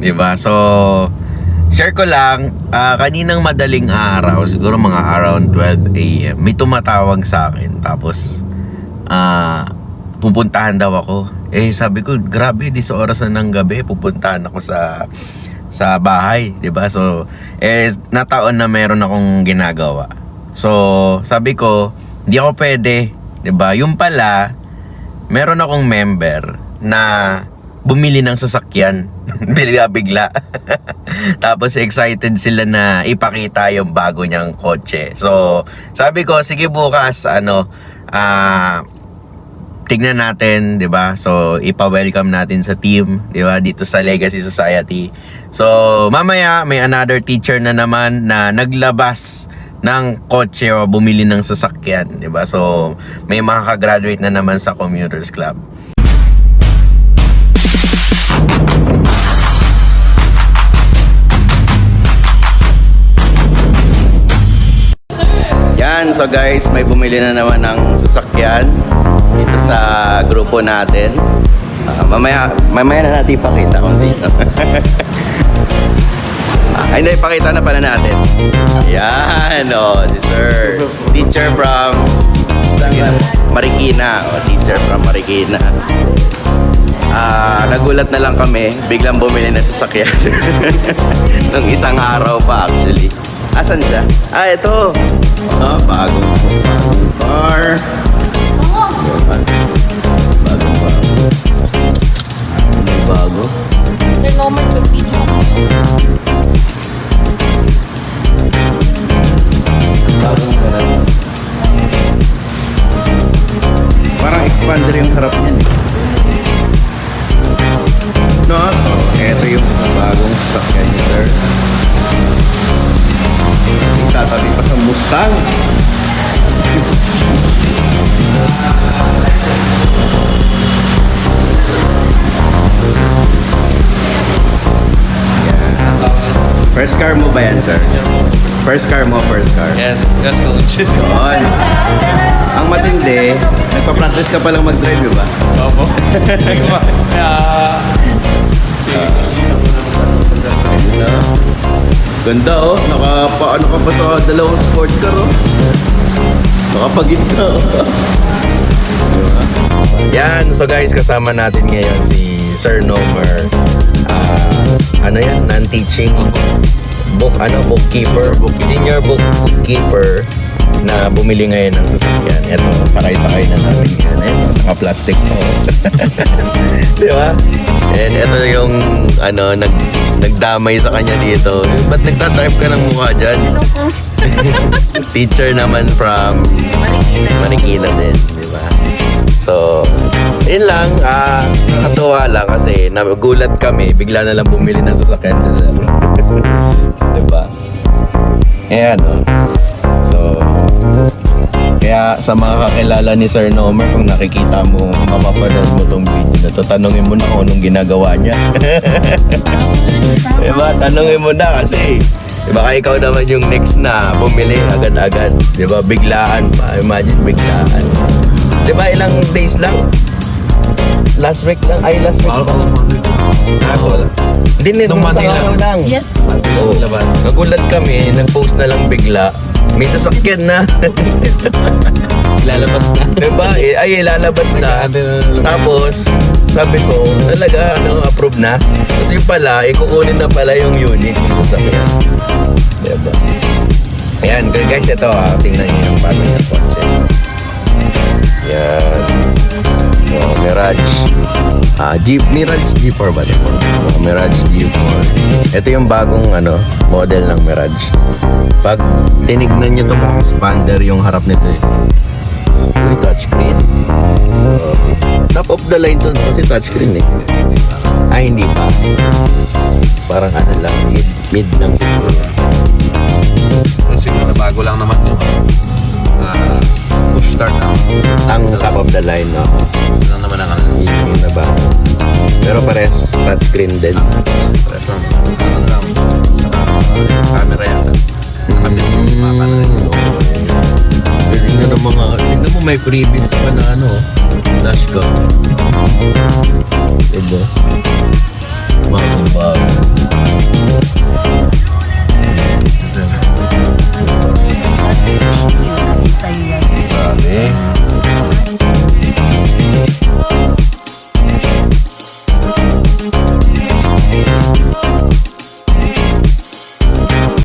Diba? So, share ko lang, kaninang madaling araw, siguro mga around 12 a.m. may tumatawag sa akin. Tapos, pupuntahan daw ako. Eh, sabi ko, grabe, di sa oras na ng gabi, pupuntahan ako sa bahay, diba? So, nataon na meron akong ginagawa. So, sabi ko, hindi ako pwede, diba? Yung pala, meron akong member na bumili ng sasakyan. Bigla. Tapos excited sila na ipakita yung bago niyang kotse. So, sabi ko, sige bukas, tignan natin, 'di ba? So, ipa-welcome natin sa team, 'di ba? Dito sa Legacy Society. So, mamaya may another teacher na naman na naglabas ng kotse o bumili ng sasakyan, 'di ba? So, may makaka-graduate na naman sa Commuters Club. Yan, so guys, may bumili na naman ng sasakyan dito sa grupo natin. Mamaya na natin ipakita kung sino. Hindi, ipakita na pala natin. Yan, si sir. Teacher from Marikina. Teacher from Marikina. Nagulat na lang kami, biglang bumili na sasakyan. Nung isang araw pa actually. Asan siya? Ito. Bagong car. Bago. Sir Nomer, mag-video. Bagong car. Parang expander yung harap niyan eh. No, so ito yung bagong sasakyan niya, sir. Tatabi pa sa Mustang. First car mo ba yan, sir? First car mo, first car. Yes, that's good. Yun. Ang matindi, nagpa-practice ka palang mag-drive, di ba? Opo. Ganda oh, nakapaano ka pa sa dalawang sports car oh. Nakapagit ka oh. Yan, so guys, kasama natin ngayon si Sir Nomer. Ano yan? Non-teaching bookkeeper. Senior bookkeeper na bumili ngayon ng sasakyan. Ito, sakay-sakay na namin yan. Ito, naka-plastic po. Di ba? And ito yung nagdamay sa kanya dito. Ba't nagtatype ka ng mukha dyan? Teacher naman from Marikina din, di ba? So, yun lang. Nakatuwa lang kasi nagulat kami. Bigla na lang bumili ng sasakyan sila. Di ba? Ayan, oh. So, kaya sa mga kakilala ni Sir Nomer, kung nakikita mo, mapapanood mo tong video na to, tanungin mo na kung anong ginagawa niya. Diba? Tanungin mo na kasi baka ikaw naman yung next na bumili agad-agad. Diba? Biglaan pa. Imagine biglaan. Diba? Ilang days lang? Last week lang? Ay, last week lang. Hindi, nung araw lang. Yes. Oo. Nagulat kami, nag-post na lang bigla. May sasakyan na. Lalabas na. Diba? Ay, lalabas na. Tapos, sabi ko, talaga, approve na. Kasi pala, kukunin na pala yung unit ng sasakyan. Diba? Ayan, guys, ito tingnan nyo yung pattern ng kotse. Yan. Mirage. Mirage G4 ba ito? Mirage G4. Ito yung bagong model ng Mirage. Pag tinignan nyo ito, mukhang expander yung harap nito eh. Uy, touchscreen. Top of the line to kasi touchscreen eh. Ay, hindi pa. Parang lang, mid lang siguro. Siguro na bago lang naman yung push start na. Ang top of the line, no? Lang naman ang Yun na ba? Pero pares touchscreen din. Pares lang. Camera yata. Tingnan ng mga, tingnan mo may previous pa na dashcam. Diba? Mga